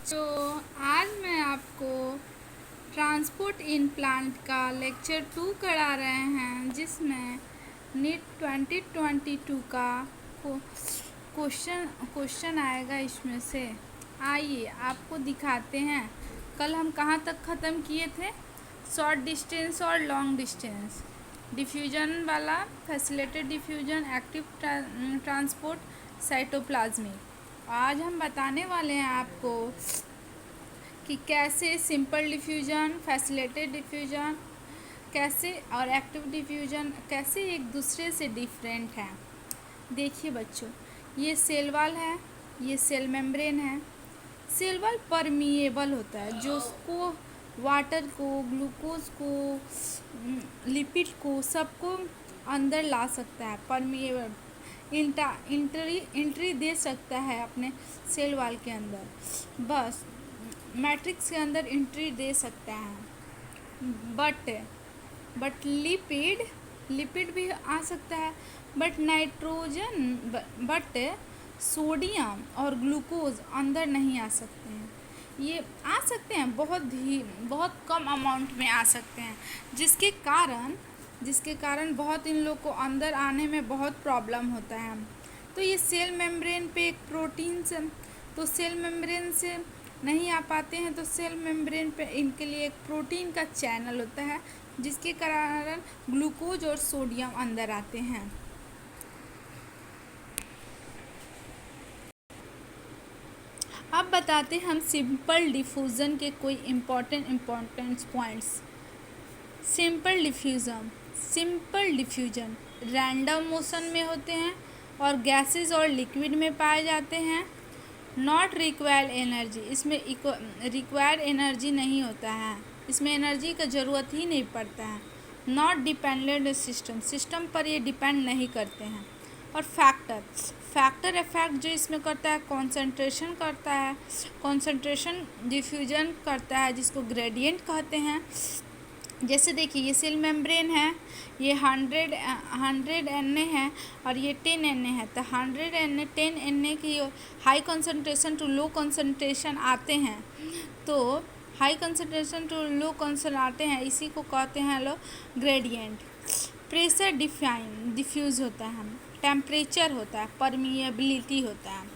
तो आज मैं आपको ट्रांसपोर्ट इन प्लांट का लेक्चर 2 करा रहे हैं, जिसमें नीट 2022 का क्वेश्चन आएगा। इसमें से आइए आपको दिखाते हैं। कल हम कहाँ तक ख़त्म किए थे? शॉर्ट डिस्टेंस और लॉन्ग डिस्टेंस डिफ्यूजन वाला, facilitated diffusion, active transport, cytoplasmic. आज हम बताने वाले हैं आपको कि कैसे सिंपल डिफ्यूजन, फैसिलिटेटेड डिफ्यूजन कैसे और एक्टिव डिफ्यूजन कैसे एक दूसरे से डिफरेंट हैं। देखिए बच्चों, ये सेल वॉल है, ये सेल मेम्ब्रेन है। सेल वॉल परमिएबल होता है, जो उसको वाटर को, ग्लूकोज को, लिपिड को, सबको अंदर ला सकता है। परमिएबल इंट्री दे सकता है अपने सेल वॉल के अंदर, बस मैट्रिक्स के अंदर एंट्री दे सकता है। बट लिपिड भी आ सकता है, बट सोडियम और ग्लूकोज अंदर नहीं आ सकते हैं। ये आ सकते हैं, बहुत कम अमाउंट में आ सकते हैं, जिसके कारण बहुत इन लोग को अंदर आने में बहुत प्रॉब्लम होता है। तो ये सेल मेम्ब्रेन पे एक प्रोटीन से, तो सेल मेम्ब्रेन से नहीं आ पाते हैं, तो सेल मेम्ब्रेन पे इनके लिए एक प्रोटीन का चैनल होता है, जिसके कारण ग्लूकोज और सोडियम अंदर आते हैं। अब बताते हैं हम सिंपल डिफ्यूज़न के कोई important points. Simple diffusion random motion में होते हैं और गैसेस और लिक्विड में पाए जाते हैं। नॉट रिक्वायर्ड एनर्जी, इसमें रिक्वायर्ड एनर्जी नहीं होता है, इसमें एनर्जी का ज़रूरत ही नहीं पड़ता है। नॉट डिपेंडेंट सिस्टम पर ये डिपेंड नहीं करते हैं। और फैक्टर इफेक्ट जो इसमें करता है, कॉन्सेंट्रेशन डिफ्यूजन करता है, जिसको ग्रेडियंट कहते हैं। जैसे देखिए, ये सेल मेम्ब्रेन है, ये 100 Na है और ये 10 Na है। तो 100 Na 10 Na की high concentration to low concentration आते हैं, तो high concentration to low concentration आते हैं, इसी को कहते हैं लोग ग्रेडियंट। प्रेशर डिफ्यूज़ होता है, टेम्परेचर होता है, परमिएबिलिटी होता है।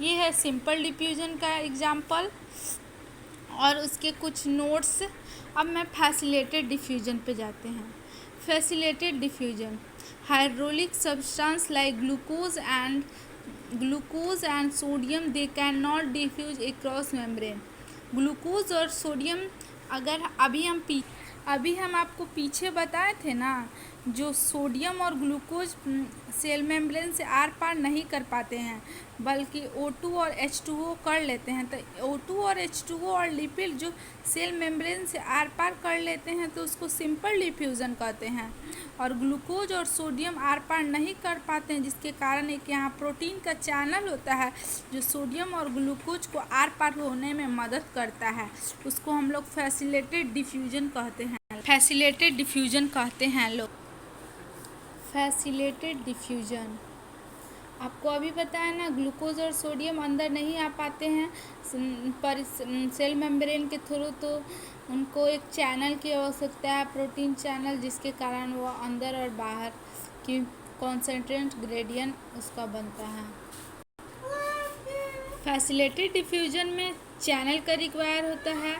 ये है सिंपल डिफ्यूजन का एग्जाम्पल और उसके कुछ नोट्स। अब मैं फैसिलिटेटेड डिफ्यूजन पे जाते हैं। Facilitated diffusion, hydrolic substance like glucose and sodium they can not diffuse across membrane. Glucose और सोडियम, अगर अभी हम आपको पीछे बताए थे ना, जो सोडियम और ग्लूकोज सेल मेम्ब्रेन से आर पार नहीं कर पाते हैं, बल्कि O2 और H2O कर लेते हैं। तो O2 और H2O और लिपिड जो सेल मेम्ब्रेन से आर पार कर लेते हैं, तो उसको सिंपल डिफ्यूज़न कहते हैं। और ग्लूकोज और सोडियम आर पार नहीं कर पाते हैं, जिसके कारण एक यहाँ प्रोटीन का चैनल होता है, जो सोडियम और ग्लूकोज को आर पार होने में मदद करता है। उसको हम लोग फैसिलिटेटेड डिफ्यूजन कहते हैं लोग। फैसिलिटेटेड डिफ्यूजन आपको अभी बताया ना, ग्लूकोज और सोडियम अंदर नहीं आ पाते हैं पर सेल मेम्ब्रेन के थ्रू, तो उनको एक चैनल की आवश्यकता है, प्रोटीन चैनल, जिसके कारण वो अंदर और बाहर की कॉन्सेंट्रेट ग्रेडियंट उसका बनता है। फैसिलिटेटेड डिफ्यूजन में चैनल का रिक्वायर होता है।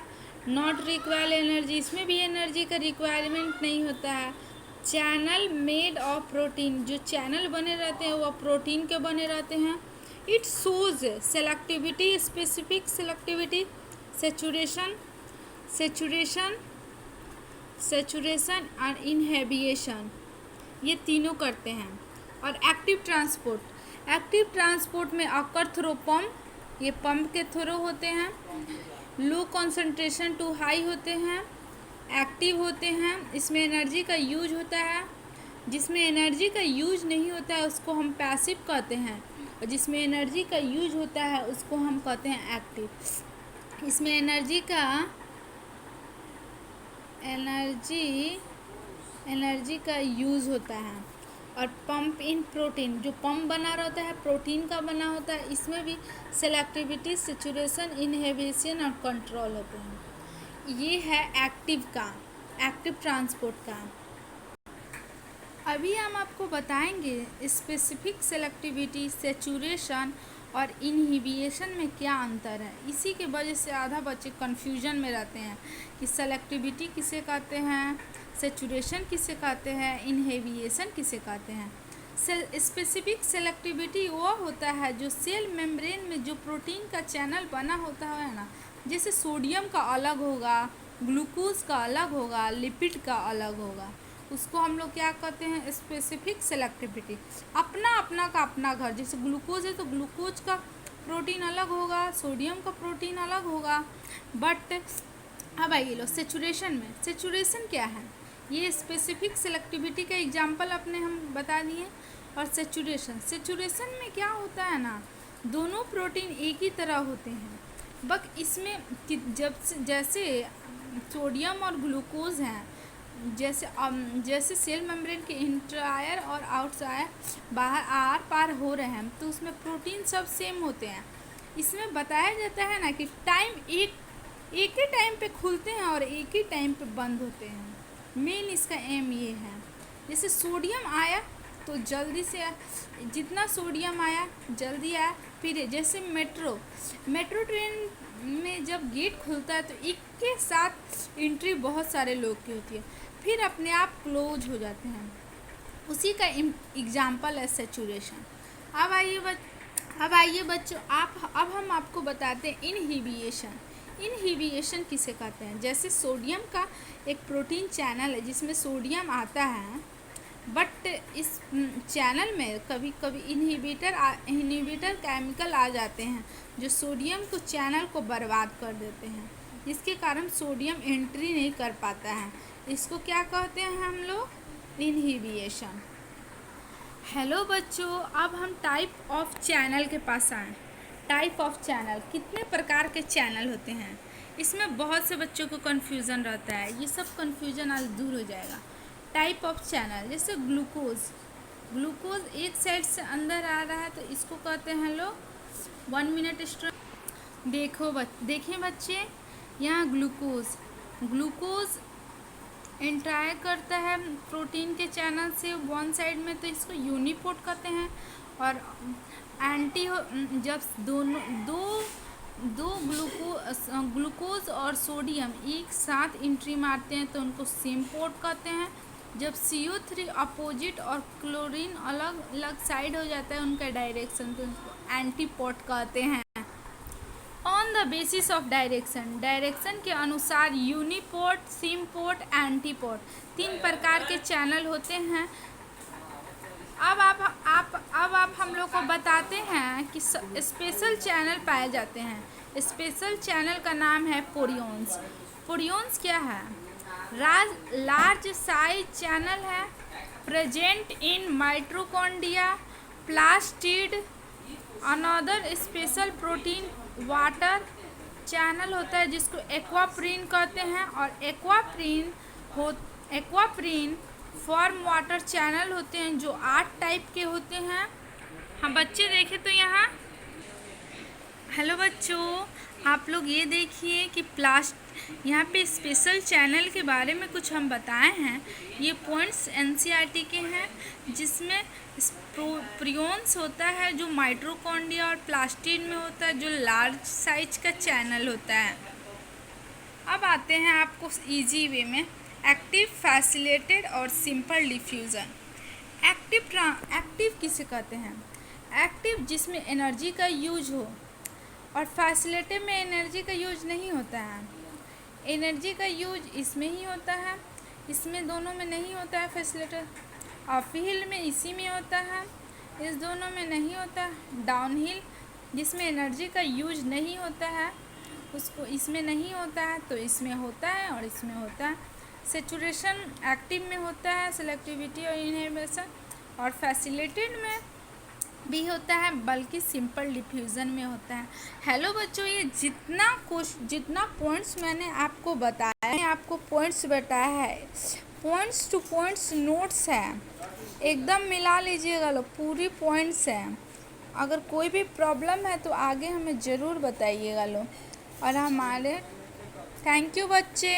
नॉट रिक्वायर्ड एनर्जी, इसमें भी एनर्जी का रिक्वायरमेंट नहीं होता है। चैनल मेड ऑफ प्रोटीन, जो चैनल बने रहते हैं वो प्रोटीन के बने रहते हैं। It shows selectivity, specific selectivity, saturation और इनहेबिशन, ये तीनों करते हैं। और एक्टिव ट्रांसपोर्ट में अकर थ्रू पंप, ये पंप के थ्रू होते हैं। लो कंसंट्रेशन टू हाई होते हैं, एक्टिव होते हैं, इसमें एनर्जी का यूज होता है। जिसमें एनर्जी का यूज नहीं होता है उसको हम पैसिव कहते हैं, और जिसमें एनर्जी का यूज होता है उसको हम कहते हैं एक्टिव। इसमें एनर्जी का यूज होता है। और पंप इन प्रोटीन, जो पंप बना रहता है प्रोटीन का बना होता है, इसमें भी सेलेक्टिविटी, सेचुरेशन, इनहिबिशन और कंट्रोल होते हैं। ये है एक्टिव का, एक्टिव ट्रांसपोर्ट का। अभी हम आपको बताएंगे स्पेसिफिक सेलेक्टिविटी, सेचुरेशन और इनहिबिशन में क्या अंतर है। इसी के वजह से आधा बच्चे कन्फ्यूजन में रहते हैं कि सेलेक्टिविटी किसे कहते हैं, सेचुरेशन किसे कहते हैं, इनहिबिशन किसे कहते हैं। स्पेसिफिक सेलेक्टिविटी वो होता है जो सेल मेम्ब्रेन में जो प्रोटीन का चैनल बना होता है ना, जैसे सोडियम का अलग होगा, ग्लूकोज का अलग होगा, लिपिड का अलग होगा, उसको हम लोग क्या कहते हैं, स्पेसिफिक सेलेक्टिविटी। अपना अपना का अपना घर, जैसे ग्लूकोज है तो ग्लूकोज का प्रोटीन अलग होगा, सोडियम का प्रोटीन अलग होगा। बट अब आइए लो सेचुरेशन में। सेचुरेशन क्या है, ये स्पेसिफिक सेलेक्टिविटी का एग्जाम्पल अपने हम बता दिए। और सेचुरेशन में क्या होता है ना, दोनों प्रोटीन एक ही तरह होते हैं, बट इसमें जैसे सोडियम और ग्लूकोज हैं, जैसे सेल मेम्ब्रेन के इंटरायर और आउटसाइड बाहर आर पार हो रहे हैं, तो उसमें प्रोटीन सब सेम होते हैं। इसमें बताया जाता है ना कि एक ही टाइम पे खुलते हैं और एक ही टाइम पे बंद होते हैं। मेन इसका एम ये है, जैसे सोडियम आया तो जल्दी से जितना सोडियम आया जल्दी आया। फिर जैसे मेट्रो ट्रेन में जब गेट खुलता है तो एक के साथ एंट्री बहुत सारे लोग की होती है, फिर अपने आप क्लोज हो जाते हैं। उसी का एग्जाम्पल है सेचुरेशन। अब आइए बच्चों, अब हम आपको बताते हैं इनहिबिशन। इनहिबिशन किसे कहते हैं, जैसे सोडियम का एक प्रोटीन चैनल है जिसमें सोडियम आता है, बट इस चैनल में कभी कभी इनहिबिटर केमिकल आ जाते हैं जो सोडियम को चैनल को बर्बाद कर देते हैं, जिसके कारण सोडियम एंट्री नहीं कर पाता है। इसको क्या कहते हैं हम लोग, इनहिबिशन। हेलो बच्चों, अब हम टाइप ऑफ चैनल के पास आए। टाइप ऑफ चैनल, कितने प्रकार के चैनल होते हैं, इसमें बहुत से बच्चों को कन्फ्यूज़न रहता है। ये सब कन्फ्यूज़न आज दूर हो जाएगा। टाइप ऑफ चैनल, जैसे ग्लूकोज एक साइड से अंदर आ रहा है तो इसको कहते हैं लोग 1 मिनट स्ट्रॉ। देखिए बच्चे, यहाँ ग्लूकोज इंटरैक्ट करता है प्रोटीन के चैनल से वन साइड में, तो इसको यूनिपोर्ट कहते हैं। और जब दो ग्लूकोज और सोडियम एक साथ एंट्री मारते हैं तो उनको सिम्पोर्ट कहते हैं। जब CO3 अपोजिट और क्लोरीन अलग अलग साइड हो जाता है उनका डायरेक्शन, तो उनको एंटीपोर्ट कहते हैं। On the basis of direction के अनुसार यूनिपोर्ट, सिम्पोर्ट, एंटीपोर्ट 3 प्रकार के चैनल होते हैं। अब आप हम लोग को बताते हैं कि स्पेशल चैनल पाए जाते हैं। स्पेशल चैनल का नाम है पोरियोन्स। पोरियोन्स क्या है, लार्ज साइज चैनल है, present in mitochondria, plastid, another special protein, water channel होता है जिसको एक्वाप्रीन कहते हैं। और एक्वाप्रीन फॉर्म वाटर चैनल होते हैं जो 8 टाइप के होते हैं। हम बच्चे देखें तो यहाँ, हेलो बच्चों, आप लोग ये देखिए कि यहाँ पे स्पेशल चैनल के बारे में कुछ हम बताए हैं। ये पॉइंट्स NCERT के हैं, जिसमें प्रियोन्स होता है जो माइटोकॉन्ड्रिया और प्लास्टिड में होता है जो लार्ज साइज का चैनल होता है। अब आते हैं आपको इजी वे में, एक्टिव, फैसिलिटेटेड और सिंपल डिफ्यूज़न। एक्टिव किसे कहते हैं, एक्टिव जिसमें एनर्जी का यूज हो, और फैसिलिटेटेड में एनर्जी का यूज नहीं होता है। एनर्जी का यूज इसमें ही होता है, इसमें दोनों में नहीं होता है फैसिलिटेटेड। अपहिल में इसी में होता है, इस दोनों में नहीं होता। डाउनहिल जिसमें एनर्जी का यूज नहीं होता है उसको इसमें नहीं होता है, तो इसमें होता है और इसमें होता है। सेचुरेशन एक्टिव में होता है, सेलेक्टिविटी और इनहिबिशन, और फैसिलिटेटेड में भी होता है, बल्कि सिंपल डिफ्यूज़न में होता है। हेलो बच्चों, ये जितना पॉइंट्स मैंने आपको बताया है, आपको पॉइंट्स बताया है, पॉइंट्स टू पॉइंट्स नोट्स है। एकदम मिला लीजिएगा लोग, पूरी पॉइंट्स हैं। अगर कोई भी प्रॉब्लम है तो आगे हमें ज़रूर बताइएगा लोग। और हमारे थैंक यू बच्चे।